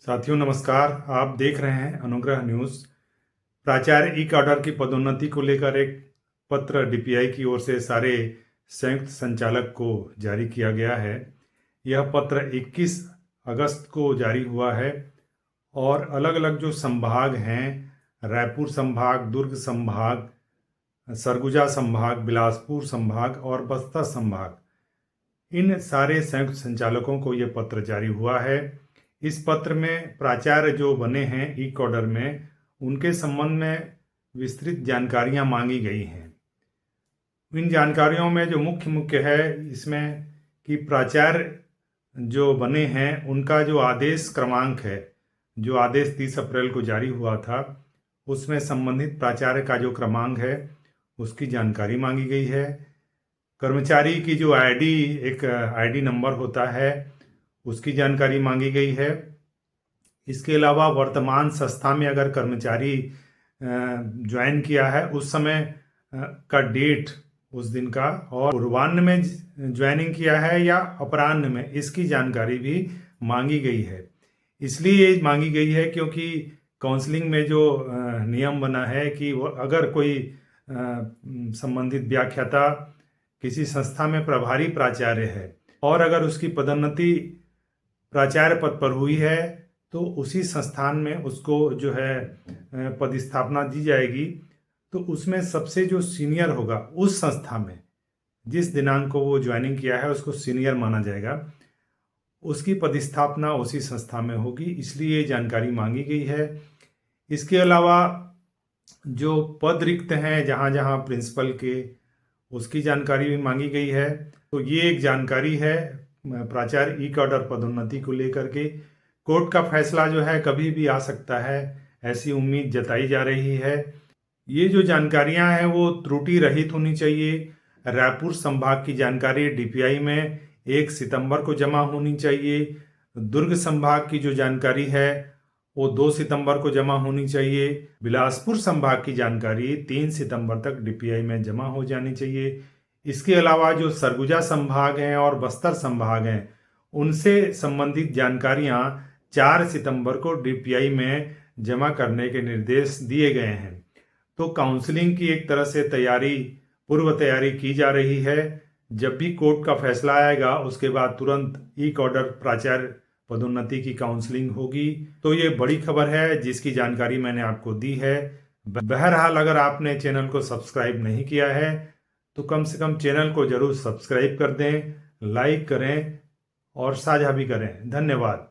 साथियों नमस्कार। आप देख रहे हैं अनुग्रह न्यूज़। प्राचार्य ई कैडर की पदोन्नति को लेकर एक पत्र डीपीआई की ओर से सारे संयुक्त संचालक को जारी किया गया है। यह पत्र 21 अगस्त को जारी हुआ है और अलग अलग जो संभाग हैं, रायपुर संभाग, दुर्ग संभाग, सरगुजा संभाग, बिलासपुर संभाग और बस्तर संभाग, इन सारे संयुक्त संचालकों को यह पत्र जारी हुआ है। इस पत्र में प्राचार्य जो बने हैं ई कैडर में, उनके संबंध में विस्तृत जानकारियां मांगी गई हैं। इन जानकारियों में जो मुख्य है इसमें कि प्राचार्य जो बने हैं उनका जो आदेश क्रमांक है, जो आदेश 30 अप्रैल को जारी हुआ था, उसमें संबंधित प्राचार्य का जो क्रमांक है उसकी जानकारी मांगी गई है। कर्मचारी की जो एक आईडी नंबर होता है उसकी जानकारी मांगी गई है। इसके अलावा वर्तमान संस्था में अगर कर्मचारी ज्वाइन किया है उस समय का डेट, उस दिन का, और पूर्वाह्न में ज्वाइनिंग किया है या अपराह्न में, इसकी जानकारी भी मांगी गई है। इसलिए ये मांगी गई है क्योंकि काउंसलिंग में जो नियम बना है कि अगर कोई संबंधित व्याख्याता किसी संस्था में प्रभारी प्राचार्य है और अगर उसकी पदोन्नति प्राचार्य पद पर हुई है तो उसी संस्थान में उसको जो है पदस्थापना दी जाएगी। तो उसमें सबसे जो सीनियर होगा उस संस्था में, जिस दिनांक को वो ज्वाइनिंग किया है उसको सीनियर माना जाएगा, उसकी पदस्थापना उसी संस्था में होगी। इसलिए ये जानकारी मांगी गई है। इसके अलावा जो पद रिक्त हैं जहाँ जहाँ प्रिंसिपल के, उसकी जानकारी भी मांगी गई है। तो ये एक जानकारी है प्राचार्य ई कैडर पदोन्नति को लेकर के। कोर्ट का फैसला जो है कभी भी आ सकता है, ऐसी उम्मीद जताई जा रही है। ये जो जानकारियां हैं वो त्रुटि रहित होनी चाहिए। रायपुर संभाग की जानकारी डीपीआई में 1 सितंबर को जमा होनी चाहिए। दुर्ग संभाग की जो जानकारी है वो 2 सितंबर को जमा होनी चाहिए। बिलासपुर संभाग की जानकारी 3 सितंबर तक डीपीआई में जमा हो जानी चाहिए। इसके अलावा जो सरगुजा संभाग हैं और बस्तर संभाग हैं, उनसे संबंधित जानकारियां 4 सितंबर को डीपीआई में जमा करने के निर्देश दिए गए हैं। तो काउंसलिंग की एक तरह से पूर्व तैयारी की जा रही है। जब भी कोर्ट का फैसला आएगा उसके बाद तुरंत ई कैडर प्राचार्य पदोन्नति की काउंसलिंग होगी। तो ये बड़ी खबर है जिसकी जानकारी मैंने आपको दी है। बहरहाल अगर आपने चैनल को सब्सक्राइब नहीं किया है तो कम से कम चैनल को जरूर सब्सक्राइब कर दें, लाइक करें और साझा भी करें। धन्यवाद।